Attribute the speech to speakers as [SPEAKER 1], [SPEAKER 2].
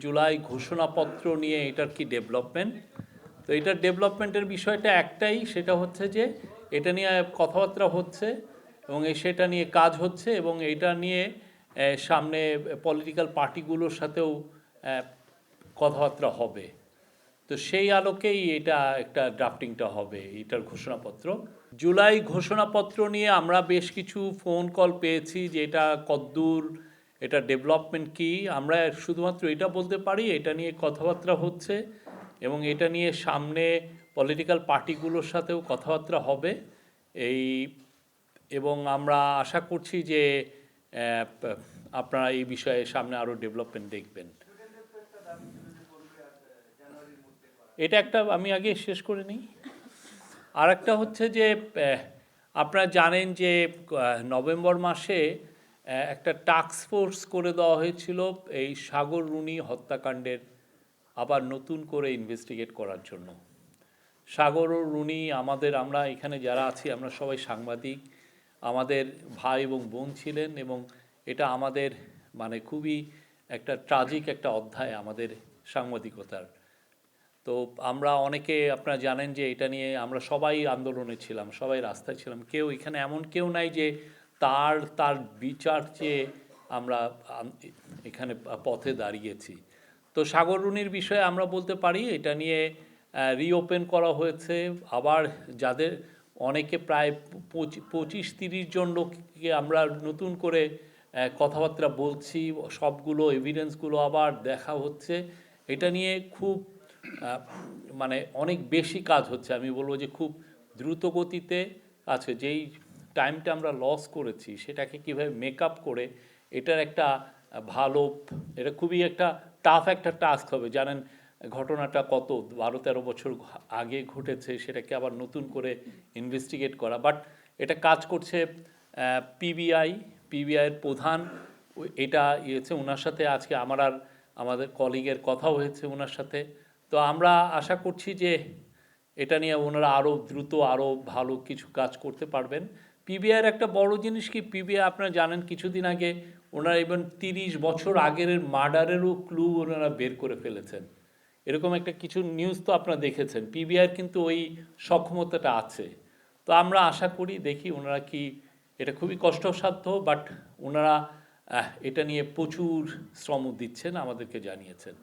[SPEAKER 1] জুলাই ঘোষণাপত্র নিয়ে এটার কি ডেভেলপমেন্ট। তো এটার ডেভেলপমেন্টের বিষয়টা একটাই, সেটা হচ্ছে যে এটা নিয়ে কথাবার্তা হচ্ছে এবং সেটা নিয়ে কাজ হচ্ছে এবং এটা নিয়ে সামনে পলিটিক্যাল পার্টিগুলোর সাথেও কথাবার্তা হবে। তো সেই আলোকেই এটা একটা ড্রাফটিংটা হবে এটার ঘোষণাপত্র। জুলাই ঘোষণাপত্র নিয়ে আমরা বেশ কিছু ফোন কল পেয়েছি যে এটা কদ্দূর, এটা ডেভেলপমেন্ট কি। আমরা শুধুমাত্র এটা বলতে পারি এটা নিয়ে কথাবার্তা হচ্ছে এবং এটা নিয়ে সামনে পলিটিক্যাল পার্টিগুলোর সাথেও কথাবার্তা হবে এই, এবং আমরা আশা করছি যে আপনারা এই বিষয়ে সামনে আরও ডেভেলপমেন্ট দেখবেন। এটা একটা আমি আগে শেষ করে নিই। আর একটা হচ্ছে যে আপনারা জানেন যে নভেম্বর মাসে একটা টাস্ক ফোর্স করে দেওয়া হয়েছিল এই সাগর রুনি হত্যাকাণ্ডের আবার নতুন করে ইনভেস্টিগেট করার জন্য। সাগর রুনি আমরা এখানে যারা আছি আমরা সবাই সাংবাদিক, আমাদের ভাই এবং বোন ছিলেন এবং এটা আমাদের মানে খুবই একটা ট্রাজিক একটা অধ্যায় আমাদের সাংবাদিকতার। তো আমরা অনেকে আপনারা জানেন যে এটা নিয়ে আমরা সবাই আন্দোলনে ছিলাম, সবাই রাস্তায় ছিলাম, কেউ এখানে এমন কেউ নাই যে তার বিচার চেয়ে আমরা এখানে পথে দাঁড়িয়েছি। তো সাগর রুনির বিষয়ে আমরা বলতে পারি এটা নিয়ে রিওপেন করা হয়েছে। আবার যাদের অনেকে প্রায় 25-30 জন লোককে আমরা নতুন করে কথাবার্তা বলছি, সবগুলো এভিডেন্সগুলো আবার দেখা হচ্ছে। এটা নিয়ে খুব মানে অনেক বেশি কাজ হচ্ছে, আমি বলবো যে খুব দ্রুত গতিতে আছে। যেই টাইমটা আমরা লস করেছি সেটাকে কীভাবে মেক আপ করে এটার একটা ভালো, এটা খুবই একটা টাফ একটা টাস্ক হবে। জানেন ঘটনাটা কত 12-13 বছর আগে ঘটেছে, সেটাকে আবার নতুন করে ইনভেস্টিগেট করা। বাট এটা কাজ করছে পিবিআইয়ের প্রধান, এটা ইয়েছে ওনার সাথে আজকে আমাদের কলিগের কথা হয়েছে ওনার সাথে। তো আমরা আশা করছি যে এটা নিয়ে ওনারা আরও দ্রুত আরও ভালো কিছু কাজ করতে পারবেন। পিবিআইয়ের একটা বড় জিনিস কি, পিবিআই আপনারা জানেন কিছুদিন আগে ওনারা ইভেন 30 বছর আগের মার্ডারেরও ক্লু ওনারা বের করে ফেলেছেন। এরকম একটা কিছু নিউজ তো আপনারা দেখেছেন। পিবিআইয়ের কিন্তু ওই সক্ষমতাটা আছে। তো আমরা আশা করি দেখি ওনারা কি, এটা খুবই কষ্টসাধ্য বাট ওনারা এটা নিয়ে প্রচুর শ্রম দিচ্ছেন, আমাদেরকে জানিয়েছেন।